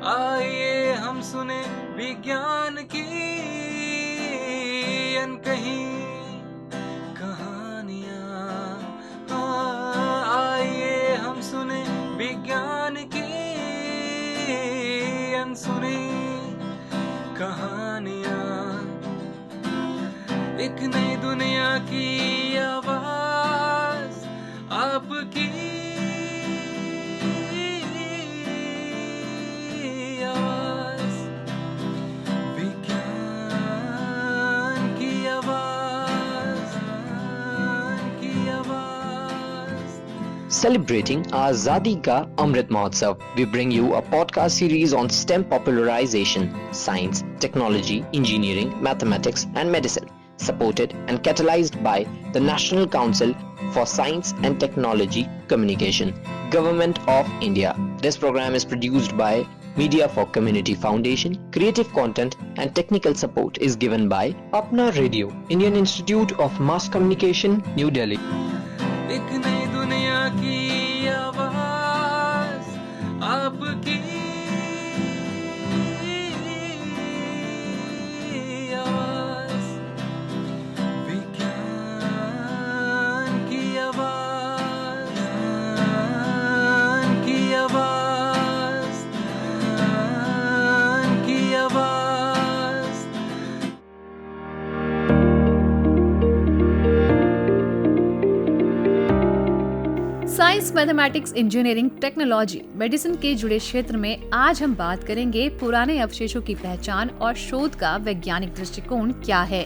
आइए हम सुने विज्ञान की अनकही कहानियाँ। आइए हम सुने विज्ञान की अनसुनी कहानियाँ। एक नई दुनिया की आवाज आपकी आवाज, विज्ञान की आवाज, की आवाज। Celebrating Azadi Ka Amrit Mahotsav, we bring you a podcast series on STEM popularization, science, technology, engineering, mathematics, and medicine, supported and catalyzed by the National Council for Science and Technology Communication, Government of India. This program is produced by Media for Community Foundation. Creative content and technical support is given by Apna Radio, Indian Institute of Mass Communication, New Delhi. एक नई दुनिया की आवाज आपकी आवाज, विज्ञान की आवाज, की आवाज, की आवाज। Science, mathematics, engineering, technology, medicine के जुड़े क्षेत्र में आज हम बात करेंगे पुराने अवशेषों की पहचान और शोध का वैज्ञानिक दृष्टिकोण क्या है।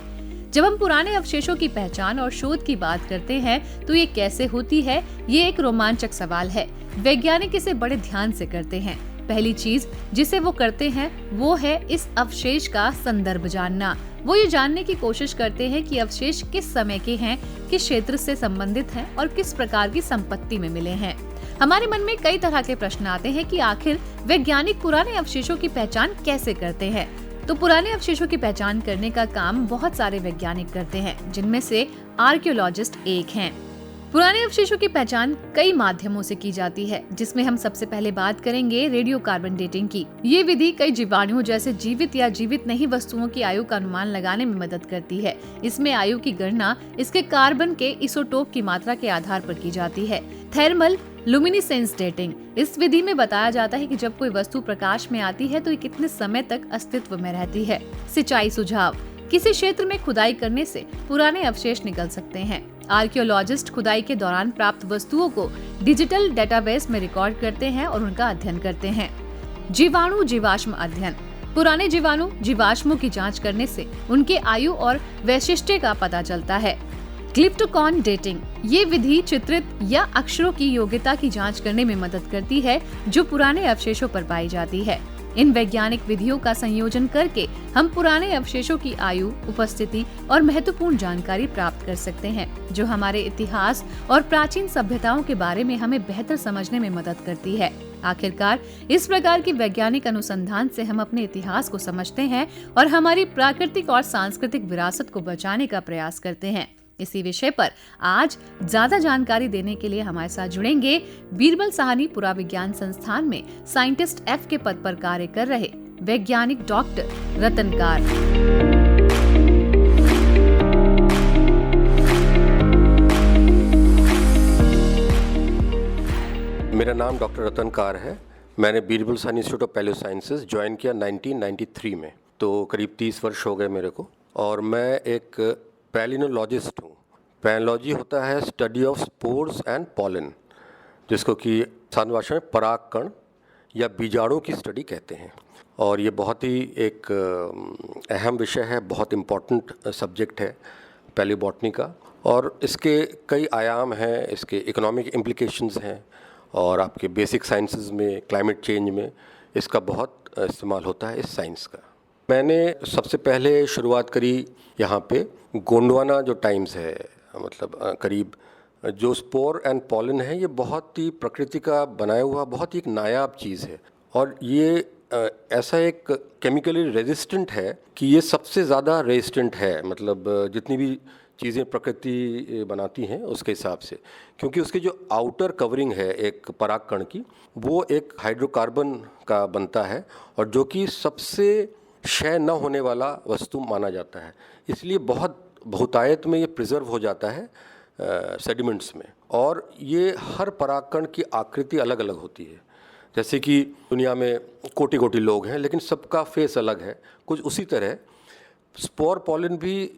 जब हम पुराने अवशेषों की पहचान और शोध की बात करते हैं तो ये कैसे होती है, ये एक रोमांचक सवाल है। वैज्ञानिक इसे बड़े ध्यान से करते हैं। पहली चीज जिसे वो करते हैं वो है इस अवशेष का संदर्भ जानना। वो ये जानने की कोशिश करते हैं कि अवशेष किस समय के हैं, किस क्षेत्र से संबंधित हैं और किस प्रकार की संपत्ति में मिले हैं। हमारे मन में कई तरह के प्रश्न आते हैं कि आखिर वैज्ञानिक पुराने अवशेषों की पहचान कैसे करते हैं। तो पुराने अवशेषों की पहचान करने का काम बहुत सारे वैज्ञानिक करते हैं, जिनमें से आर्कियोलॉजिस्ट एक हैं। पुराने अवशेषों की पहचान कई माध्यमों से की जाती है, जिसमें हम सबसे पहले बात करेंगे रेडियो कार्बन डेटिंग की। ये विधि कई जीवाणुओं जैसे जीवित या जीवित नहीं वस्तुओं की आयु का अनुमान लगाने में मदद करती है। इसमें आयु की गणना इसके कार्बन के इसोटोप की मात्रा के आधार पर की जाती है। थर्मल लुमिनिसेंस डेटिंग, इस विधि में बताया जाता है कि जब कोई वस्तु प्रकाश में आती है तो ये कितने समय तक अस्तित्व में रहती है। सिंचाई सुझाव, किसी क्षेत्र में खुदाई करने से पुराने अवशेष निकल सकते हैं। आर्कियोलॉजिस्ट खुदाई के दौरान प्राप्त वस्तुओं को डिजिटल डेटाबेस में रिकॉर्ड करते हैं और उनका अध्ययन करते हैं। जीवाणु जीवाश्म अध्ययन, पुराने जीवाणु जीवाश्मों की जांच करने से उनके आयु और वैशिष्ट्य का पता चलता है। ग्लिप्टोकॉन डेटिंग, ये विधि चित्रित या अक्षरों की योग्यता की जांच करने में मदद करती है जो पुराने अवशेषों पर पाई जाती है। इन वैज्ञानिक विधियों का संयोजन करके हम पुराने अवशेषों की आयु, उपस्थिति और महत्वपूर्ण जानकारी प्राप्त कर सकते हैं, जो हमारे इतिहास और प्राचीन सभ्यताओं के बारे में हमें बेहतर समझने में मदद करती है। आखिरकार इस प्रकार की वैज्ञानिक अनुसंधान से हम अपने इतिहास को समझते हैं और हमारी प्राकृतिक और सांस्कृतिक विरासत को बचाने का प्रयास करते हैं। इसी विषय पर आज ज्यादा जानकारी देने के लिए हमारे साथ जुड़ेंगे बीरबल साहनी पुराविज्ञान संस्थान में साइंटिस्ट एफ के पद पर कार्य कर रहे वैज्ञानिक डॉक्टर रतन कार। मेरा नाम डॉक्टर रतन कार है। मैंने Birbal Sahni institute of palaeosciences join किया 1993 में, तो करीब 30 वर्ष हो गए मेरे को। और मैं एक पैलिनोलॉजिस्ट हूँ। पैलिनोलॉजी होता है study of spores and pollen, जिसको कि साधारण भाषा में परागकण या बीजाणु की स्टडी कहते हैं। और ये बहुत ही एक अहम विषय है, बहुत इम्पॉर्टेंट सब्जेक्ट है पैलियोबॉटनी का। और इसके कई आयाम हैं, इसके इकोनॉमिक इम्प्लिकेशंस हैं और आपके बेसिक साइंसेस में, क्लाइमेट चेंज में इसका बहुत इस्तेमाल होता है इस साइंस का। मैंने सबसे पहले शुरुआत करी यहाँ पे गोंडवाना जो टाइम्स है, मतलब करीब जो स्पोर एंड पॉलन है, ये बहुत ही प्रकृति का बनाया हुआ बहुत ही एक नायाब चीज़ है। और ये ऐसा एक केमिकली रेजिस्टेंट है कि ये सबसे ज़्यादा रेजिस्टेंट है, मतलब जितनी भी चीज़ें प्रकृति बनाती हैं उसके हिसाब से, क्योंकि उसकी जो आउटर कवरिंग है एक परागकण की, वो एक हाइड्रोकार्बन का बनता है और जो कि सबसे क्षय न होने वाला वस्तु माना जाता है। इसलिए बहुत बहुतायत में ये प्रिजर्व हो जाता है सेडिमेंट्स में। और ये हर परागकण की आकृति अलग अलग होती है। जैसे कि दुनिया में कोटि कोटि लोग हैं लेकिन सबका फेस अलग है, कुछ उसी तरह स्पोर पॉलन भी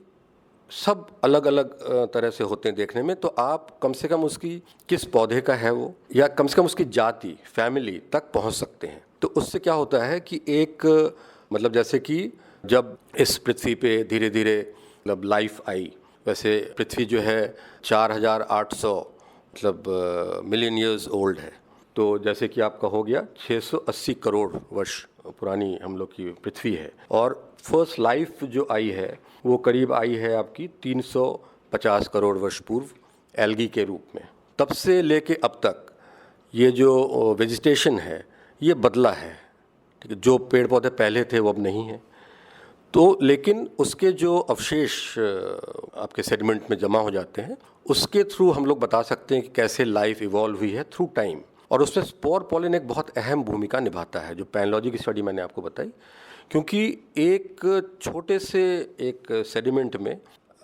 सब अलग अलग तरह से होते हैं देखने में। तो आप कम से कम उसकी किस पौधे का है वो, या कम से कम उसकी जाति, फैमिली तक पहुंच सकते हैं। तो उससे क्या होता है कि एक मतलब जैसे कि जब इस पृथ्वी पे धीरे धीरे मतलब लाइफ आई, वैसे पृथ्वी जो है 4800 मतलब मिलियन ईयर्स ओल्ड है। तो जैसे कि आपका हो गया 680 करोड़ वर्ष पुरानी हम लोग की पृथ्वी है। और फर्स्ट लाइफ जो आई है वो करीब आई है आपकी 350 करोड़ वर्ष पूर्व एल्गी के रूप में। तब से लेके अब तक ये जो वेजिटेशन है ये बदला है, ठीक है। जो पेड़ पौधे पहले थे वो अब नहीं है। तो लेकिन उसके जो अवशेष आपके सेडिमेंट में जमा हो जाते हैं, उसके थ्रू हम लोग बता सकते हैं कि कैसे लाइफ इवॉल्व हुई है थ्रू टाइम। और उसमें स्पोर पॉलन एक बहुत अहम भूमिका निभाता है, जो पैनोलॉजी की स्टडी मैंने आपको बताई। क्योंकि एक छोटे से एक सेडिमेंट में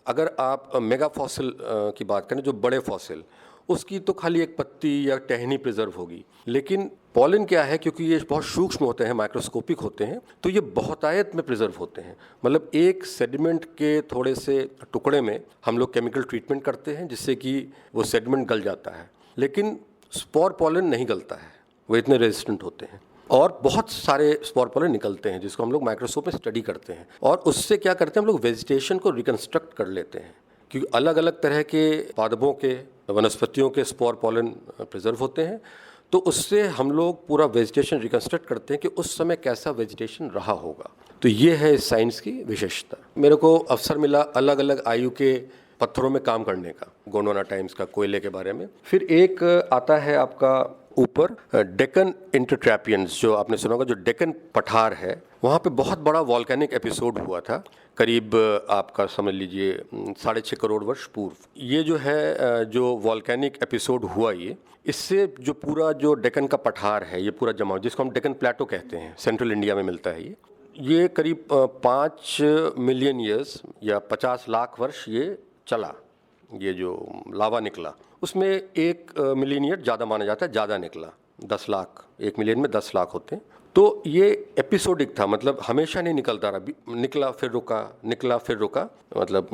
अगर आप मेगा फॉसिल की बात करें, जो बड़े फॉसिल, उसकी तो खाली एक पत्ती या टहनी प्रिजर्व होगी। लेकिन पॉलन क्या है, क्योंकि ये बहुत सूक्ष्म होते हैं, माइक्रोस्कोपिक होते हैं, तो ये बहुतायत में प्रिजर्व होते हैं। मतलब एक सेडिमेंट के थोड़े से टुकड़े में हम लोग केमिकल ट्रीटमेंट करते हैं जिससे कि वो सेडिमेंट गल जाता है। लेकिन स्पोर पॉलन नहीं गलता है, वो इतने रेजिस्टेंट होते हैं। और बहुत सारे स्पोर पॉलन निकलते हैं जिसको हम लोग माइक्रोस्कोप में स्टडी करते हैं। और उससे क्या करते हैं, हम लोग वेजिटेशन को रिकन्स्ट्रक्ट कर लेते हैं, क्योंकि अलग अलग तरह के पादपों के, वनस्पतियों के स्पोर पॉलन प्रिजर्व होते हैं। तो उससे हम लोग पूरा वेजिटेशन रिकन्स्ट्रक्ट करते हैं कि उस समय कैसा वेजिटेशन रहा होगा। तो ये है इस साइंस की विशेषता। मेरे को अवसर मिला अलग अलग आयु के पत्थरों में काम करने का, गोंडवाना टाइम्स का कोयले के बारे में। फिर एक आता है आपका ऊपर डेक्कन इंटरट्रैपियंस, जो आपने सुना होगा, जो डेक्कन पठार है, वहाँ पे बहुत बड़ा वॉल्केनिक एपिसोड हुआ था, करीब आपका समझ लीजिए 6.5 करोड़ वर्ष पूर्व। ये जो है जो वॉल्केनिक एपिसोड हुआ, ये इससे जो पूरा जो डेक्कन का पठार है ये पूरा जमा, जिसको हम डेक्कन प्लेटो कहते हैं, सेंट्रल इंडिया में मिलता है ये करीब 5 मिलियन ईयर्स या 50 लाख वर्ष ये चला। ये जो लावा निकला उसमें 1 मिलियन ईयर ज़्यादा माना जाता है, ज़्यादा निकला 10 लाख, 1 मिलियन में 10 लाख होते हैं। तो ये एपिसोडिक था, मतलब हमेशा नहीं निकलता रहा, निकला फिर रुका, निकला फिर रुका, मतलब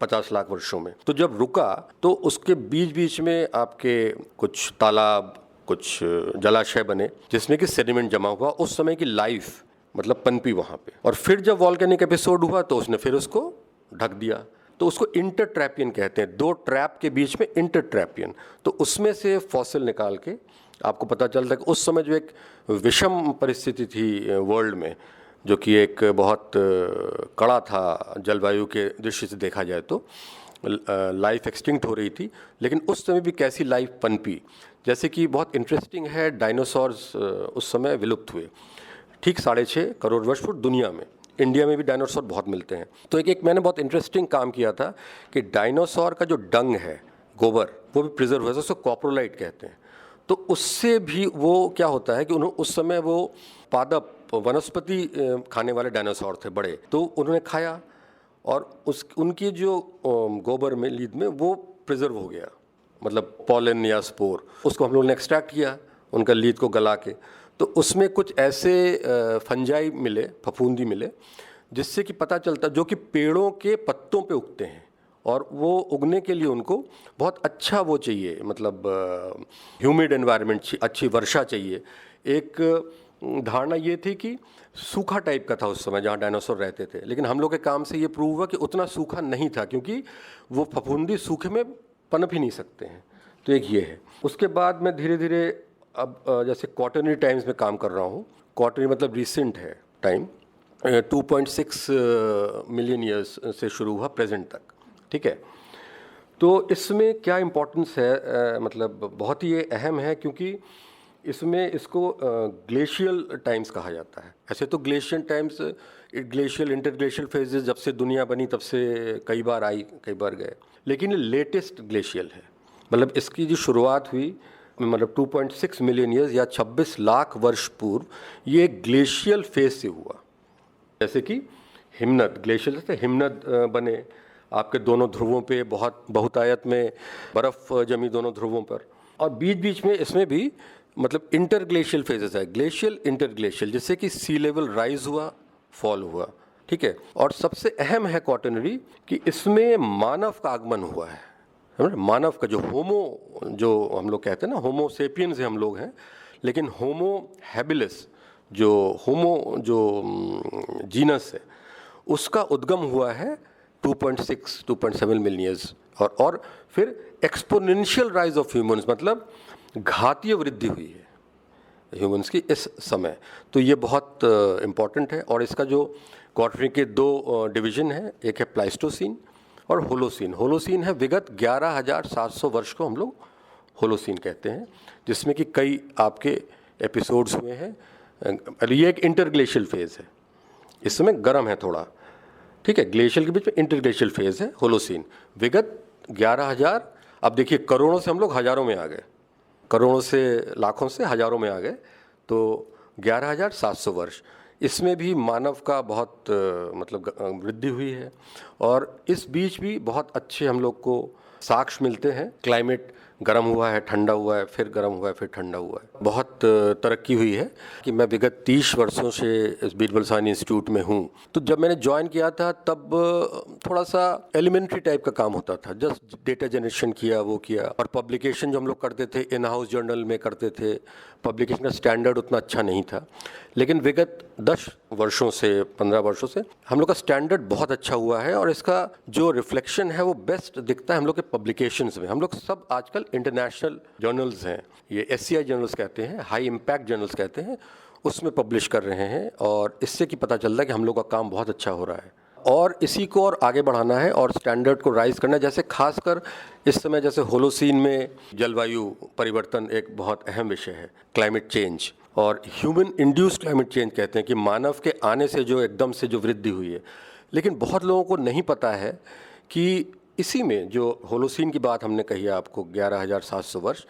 50 लाख वर्षों में। तो जब रुका तो उसके बीच बीच में आपके कुछ तालाब, कुछ जलाशय बने जिसमें कि सेडिमेंट जमा हुआ। उस समय की लाइफ मतलब पनपी वहाँ पे। और फिर जब वॉल्केनिक एपिसोड हुआ तो उसने फिर उसको ढक दिया। तो उसको इंटरट्रैपियन कहते हैं, 2 ट्रैप के बीच में इंटरट्रैपियन। तो उसमें से फॉसिल निकाल के आपको पता चलता है कि उस समय जो एक विषम परिस्थिति थी वर्ल्ड में, जो कि एक बहुत कड़ा था जलवायु के दृष्टि से देखा जाए, तो लाइफ एक्सटिंक्ट हो रही थी, लेकिन उस समय भी कैसी लाइफ पनपी। जैसे कि बहुत इंटरेस्टिंग है, डायनासोर्स उस समय विलुप्त हुए, ठीक 6.5 करोड़ वर्ष पूर्व दुनिया में। इंडिया में भी डायनासोर बहुत मिलते हैं। तो एक मैंने बहुत इंटरेस्टिंग काम किया था कि डायनासोर का जो डंग है, गोबर, वो भी प्रिजर्व हुआ है, उसको कॉप्रोलाइट कहते हैं। तो उससे भी वो क्या होता है कि उस समय वो पादप, वनस्पति खाने वाले डायनासोर थे बड़े, तो उन्होंने खाया और उनकी जो गोबर में, लीद में, वो प्रिजर्व हो गया, मतलब पॉलन या स्पोर। उसको हम लोगों ने एक्सट्रैक्ट किया, उनका लीद को गला के। तो उसमें कुछ ऐसे फंजाई मिले, फफूंदी मिले, जिससे कि पता चलता, जो कि पेड़ों के पत्तों पे उगते हैं और वो उगने के लिए उनको बहुत अच्छा वो चाहिए, मतलब ह्यूमिड एनवायरनमेंट, अच्छी वर्षा चाहिए। एक धारणा ये थी कि सूखा टाइप का था उस समय जहाँ डायनासोर रहते थे, लेकिन हम लोग के काम से ये प्रूव हुआ कि उतना सूखा नहीं था, क्योंकि वो फफूंदी सूखे में पनप ही नहीं सकते हैं। तो एक ये है। उसके बाद मैं धीरे धीरे अब जैसे क्वार्टरनरी टाइम्स में काम कर रहा हूँ। क्वार्टरनरी मतलब रिसेंट है टाइम, 2.6 मिलियन ईयर्स से शुरू हुआ प्रेजेंट तक, ठीक है। तो इसमें क्या इम्पोर्टेंस है, मतलब बहुत ही ये अहम है, क्योंकि इसमें इसको ग्लेशियल टाइम्स कहा जाता है। ऐसे तो glacial times, glacial interglacial phases जब से दुनिया बनी तब से कई बार आई, कई बार गए, लेकिन ये लेटेस्ट ग्लेशियल है। मतलब इसकी जो शुरुआत हुई मतलब 2.6 मिलियन ईयर्स या 26 लाख वर्ष पूर्व ये ग्लेशियल फेज से हुआ। जैसे कि हिमनद, ग्लेशियल से हिमनद बने, आपके दोनों ध्रुवों पे बहुतायत में बर्फ़ जमी दोनों ध्रुवों पर, और बीच बीच में इसमें भी मतलब इंटरग्लेशियल फेजेस है, ग्लेशियल इंटरग्लेशियल, जैसे कि सी लेवल राइज हुआ, फॉल हुआ, ठीक है। और सबसे अहम है क्वाटरनरी कि इसमें मानव का आगमन हुआ है। मानव का जो होमो, जो हम लोग कहते हैं ना, होमो सेपियंस हम लोग हैं, लेकिन होमो हैबिलिस जो होमो जो जीनस है उसका उद्गम हुआ है 2.7 मिलियन ईयर्स, और फिर एक्सपोनेंशियल राइज ऑफ ह्यूमंस, मतलब घातीय वृद्धि हुई है ह्यूमंस की इस समय। तो ये बहुत इम्पॉर्टेंट है। और इसका जो क्वाटरनरी के दो डिवीजन है, एक है प्लाइस्टोसीन और होलोसीन। होलोसीन है विगत 11,700 वर्ष को हम लोग होलोसीन कहते हैं, जिसमें कि कई आपके एपिसोड्स हुए हैं। ये एक इंटरग्लेशियल फेज है, इस समय गर्म है थोड़ा, ठीक है। ग्लेशियल के बीच में इंटरग्लेशियल फेज है होलोसीन, विगत 11,000, अब देखिए करोड़ों से हम लोग हज़ारों में आ गए, करोड़ों से लाखों से हज़ारों में आ गए, तो 11,700 वर्ष। इसमें भी मानव का बहुत मतलब वृद्धि हुई है। और इस बीच भी बहुत अच्छे हम लोग को साक्ष्य मिलते हैं। क्लाइमेट गर्म हुआ है, ठंडा हुआ है, फिर गर्म हुआ है, फिर ठंडा हुआ है। बहुत तरक्की हुई है कि मैं विगत 30 वर्षों से इस बीरबल साइंस इंस्टीट्यूट में हूँ। तो जब मैंने ज्वाइन किया था तब थोड़ा सा एलिमेंट्री टाइप का काम होता था, जस्ट डेटा जनरेशन किया, वो किया, और पब्लिकेशन जो हम लोग करते थे इन हाउस जर्नल में करते थे। पब्लिकेशन का स्टैंडर्ड उतना अच्छा नहीं था, लेकिन विगत 10 वर्षों से 15 वर्षों से हम लोग का स्टैंडर्ड बहुत अच्छा हुआ है, और इसका जो रिफ्लेक्शन है वो बेस्ट दिखता है हम लोग के पब्लिकेशंस में। हम लोग सब आजकल इंटरनेशनल जर्नल्स हैं, ये SCI जर्नल्स कहते हैं, हाई इम्पैक्ट जर्नल्स कहते हैं, उसमें पब्लिश कर रहे हैं, और इससे कि पता चलता है कि हम लोग का काम बहुत अच्छा हो रहा है। और इसी को और आगे बढ़ाना है और स्टैंडर्ड को राइज करना है। जैसे खासकर इस समय जैसे होलोसीन में जलवायु परिवर्तन एक बहुत अहम विषय है, क्लाइमेट चेंज, और ह्यूमन इंड्यूस्ड क्लाइमेट चेंज कहते हैं कि मानव के आने से जो एकदम से जो वृद्धि हुई है। लेकिन बहुत लोगों को नहीं पता है कि इसी में जो होलोसीन की बात हमने कही है आपको 11,700 वर्ष,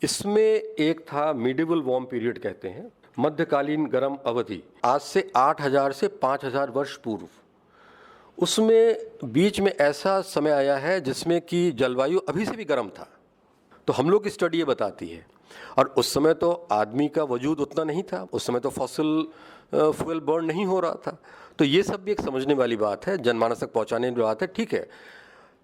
इसमें एक था मिडिवल वार्म पीरियड कहते हैं, मध्यकालीन गर्म अवधि, आज से 8,000 से 5,000 वर्ष पूर्व। उसमें बीच में ऐसा समय आया है जिसमें कि जलवायु अभी से भी गर्म था। तो हम लोग की स्टडी ये बताती है, और उस समय तो आदमी का वजूद उतना नहीं था, उस समय तो फॉसिल फ्यूल बर्न नहीं हो रहा था। तो ये सब भी एक समझने वाली बात है, जनमानस तक पहुंचाने की बात है। ठीक है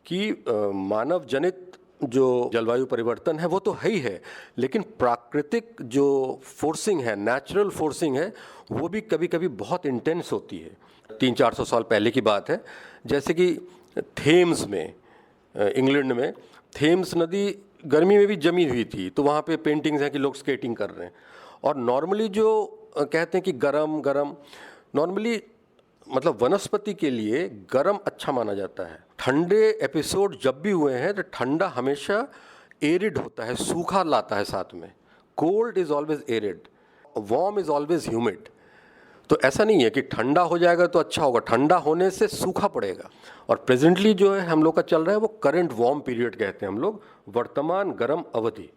कि मानव जनित जो जलवायु परिवर्तन है वो तो है ही है, लेकिन प्राकृतिक जो फोर्सिंग है, नेचुरल फोर्सिंग है, वो भी कभी कभी बहुत इंटेंस होती है। 300-400 साल पहले की बात है, जैसे कि थेम्स में, इंग्लैंड में थेम्स नदी गर्मी में भी जमी हुई थी, तो वहाँ पे पेंटिंग्स हैं कि लोग स्केटिंग कर रहे हैं। और नॉर्मली जो कहते हैं कि गरम नॉर्मली मतलब वनस्पति के लिए गरम अच्छा माना जाता है। ठंडे एपिसोड जब भी हुए हैं तो ठंडा हमेशा एरिड होता है, सूखा लाता है साथ में। Cold is always arid, warm is always humid. तो ऐसा नहीं है कि ठंडा हो जाएगा तो अच्छा होगा, ठंडा होने से सूखा पड़ेगा। और प्रेजेंटली जो है हम लोग का चल रहा है वो करंट वार्म पीरियड कहते हैं हम लोग, वर्तमान गर्म अवधि।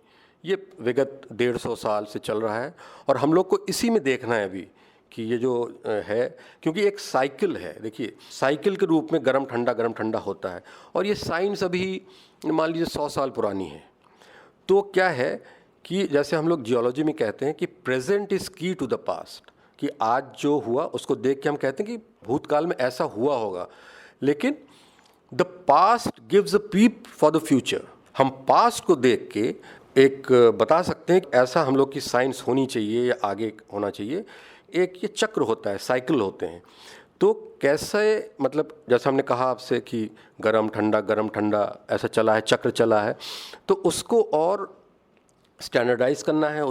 ये विगत 150 साल से चल रहा है, और हम लोग को इसी में देखना है अभी कि ये जो है, क्योंकि एक साइकिल है। देखिए साइकिल के रूप में गर्म ठंडा होता है, और ये साइंस अभी मान लीजिए 100 साल पुरानी है। तो क्या है कि जैसे हम लोग जियोलॉजी में कहते हैं कि प्रेजेंट इज की टू द पास्ट, कि आज जो हुआ उसको देख के हम कहते हैं कि भूतकाल में ऐसा हुआ होगा, लेकिन the past gives a peep for the future. हम पास्ट को देख के एक बता सकते हैं कि ऐसा हम लोग की साइंस होनी चाहिए या आगे होना चाहिए। एक ये चक्र होता है, साइकिल होते हैं। तो कैसे, मतलब जैसे हमने कहा आपसे कि गरम ठंडा ऐसा चला है, चक्र चला है, तो उसको और स्टैंडर्डाइज करना है,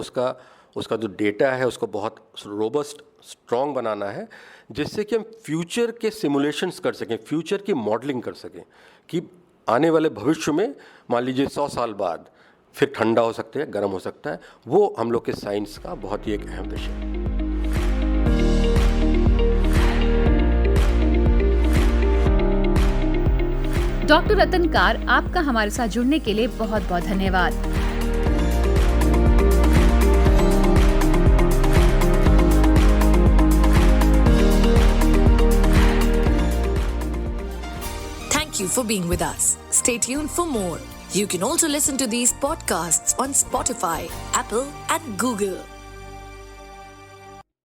उसका जो डेटा है उसको बहुत रोबस्ट स्ट्रॉन्ग बनाना है, जिससे कि हम फ्यूचर के सिमुलेशंस कर सकें, फ्यूचर की मॉडलिंग कर सकें कि आने वाले भविष्य में मान लीजिए 100 साल बाद फिर ठंडा हो सकता है, गर्म हो सकता है। वो हम लोग के साइंस का बहुत ही एक अहम विषय है। डॉक्टर रतन कार, आपका हमारे साथ जुड़ने के लिए बहुत बहुत धन्यवाद। Thank you for being with us. Stay tuned for more. You can also listen to these podcasts on Spotify, Apple, and Google.